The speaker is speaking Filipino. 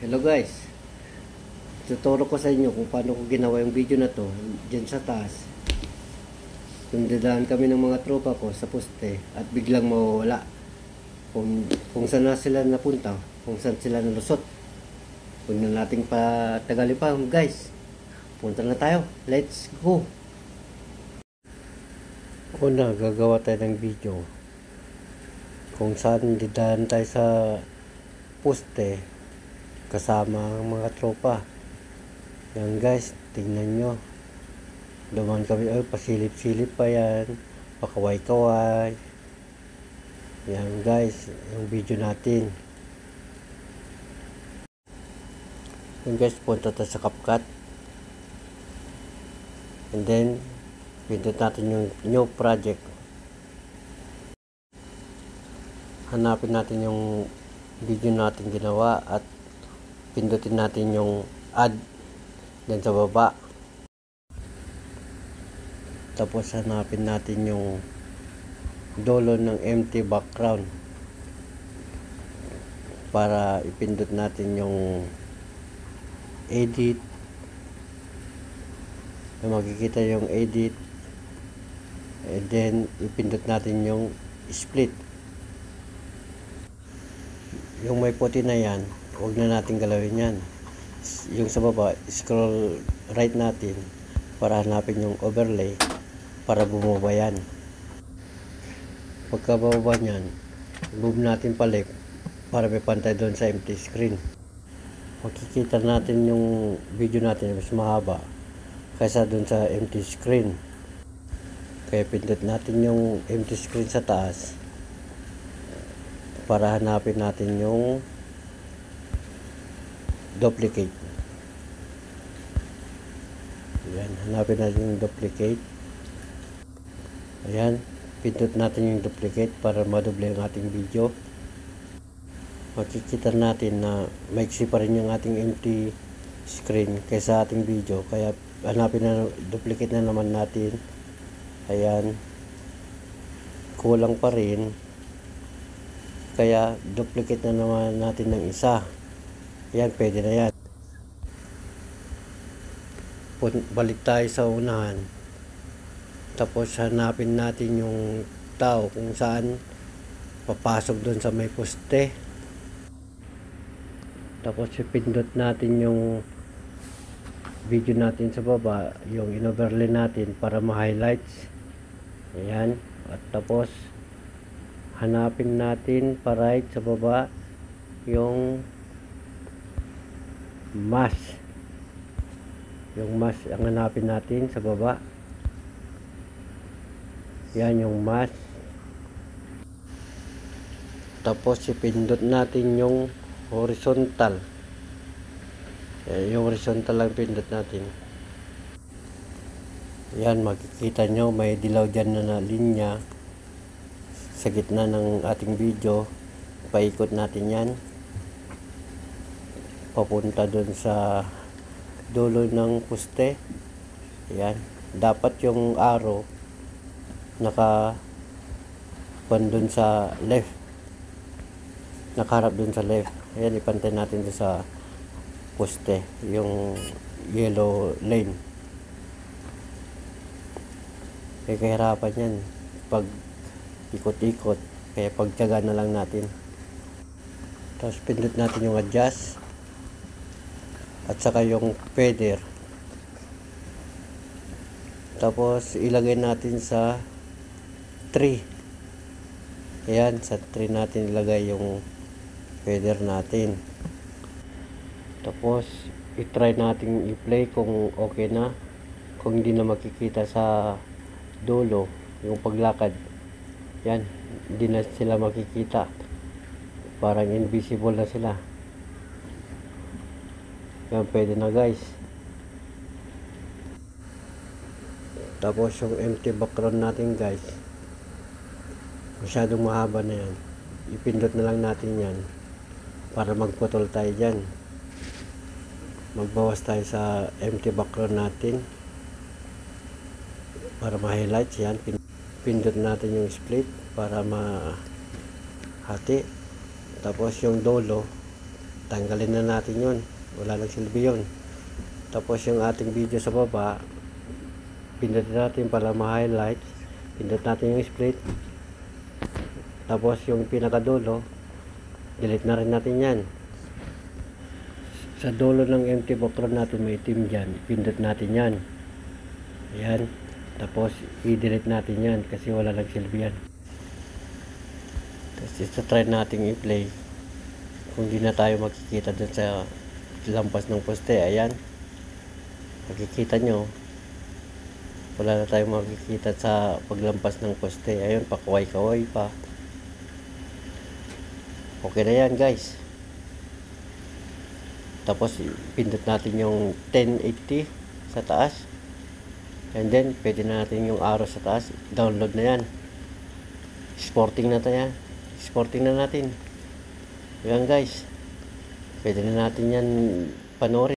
Hello guys, tuturo ko sa inyo kung paano ko ginawa yung video na to dyan sa taas. Kung dadaan kami ng mga tropa ko sa poste at biglang mawawala, kung saan na sila napunta, kung saan sila nalusot. Huwag na nating patagalin pa guys, punta na tayo, let's go. Una, gagawa tayo ng video kung saan dadaan tayo sa poste kasama ang mga tropa. Yan guys, tingnan nyo, dumaan kami, pasilip-silip pa yan, pakaway-kaway. Yan guys, yung video natin. Yan guys, punta tayo sa CapCut, and then pindot natin yung new project, hanapin natin yung video natin ginawa at pindutin natin yung add dyan sa baba. Tapos hanapin natin yung dulo ng empty background para ipindot natin yung edit. Makikita yung edit, and then ipindot natin yung split. Yung may puti na yan, huwag na natin galawin yan. Yung sa baba, scroll right natin para hanapin yung overlay para bumaba yan. Pagka bababa nyan, move natin pa left para may pantay doon sa empty screen. Makikita natin yung video natin mas mahaba kaysa doon sa empty screen. Kaya pindot natin yung empty screen sa taas para hanapin natin yung duplicate. Ayan, hanapin natin yung duplicate. Ayan, pindot natin yung duplicate para madoble ang ating video. Makikita natin na maiksi pa rin yung ating empty screen kaysa ating video, kaya hanapin na duplicate na naman natin. Ayan, kulang pa rin, kaya duplicate na naman natin ng isa. Yan, pwede na yan. Balik tayo sa unahan, tapos hanapin natin yung tao kung saan papasok doon sa may poste. Tapos ipindot natin yung video natin sa baba, yung in-overlay natin para ma-highlights. Ayan, at tapos hanapin natin pa right sa baba yung mask. Yung mask ang hanapin natin sa baba. Yan yung mask. Tapos ipindot natin yung horizontal. Yung horizontal lang pindot natin. Yan, makikita nyo may dilaw dyan na linya sa gitna ng ating video. Paikot natin yan papunta dun sa dulo ng poste. Yan, dapat yung arrow naka dun sa left, nakaharap dun sa left. Ayan, ipantay natin dun sa poste yung yellow lane. Kahirapan yan pag ikot-ikot, kaya pagtiyaga na lang natin. Tapos pindot natin yung adjust at saka yung feather. Tapos ilagay natin sa 3. Ayan, sa 3 natin ilagay yung feather natin. Tapos i-try natin i-play kung okay na. Kung hindi na makikita sa dulo yung paglakad, yan, hindi na sila makikita, parang invisible na sila. Yan, pwede na guys. Tapos yung empty background natin guys, masyadong mahaba na yan, ipindot na lang natin yan para magputol tayo dyan. Magbawas tayo sa empty background natin para ma-highlights. Yan, pindot natin yung split para ma hati. Tapos yung dulo tanggalin na natin yun, wala nang silbi yun. Tapos yung ating video sa baba, pindutin natin para ma-highlight, pindot natin yung split, tapos yung pinakadulo delete na rin natin yan. Sa dulo ng empty background natin may itim dyan, pindot natin yan, ayan. Tapos i-delete natin yan kasi wala nang silbi yan. Tapos try natin i-play kung di na tayo makikita dun sa lampas ng poste. Ayan, makikita nyo wala na tayo makikita sa paglampas ng poste. Ayun, pakaway-kaway pa. Okay na yan guys. Tapos pindot natin yung 1080 sa taas, and then pwede na natin yung arrow sa taas, download na yan. Sporting na tayo, sporting na natin yan guys. Pwede na natin yan panoorin.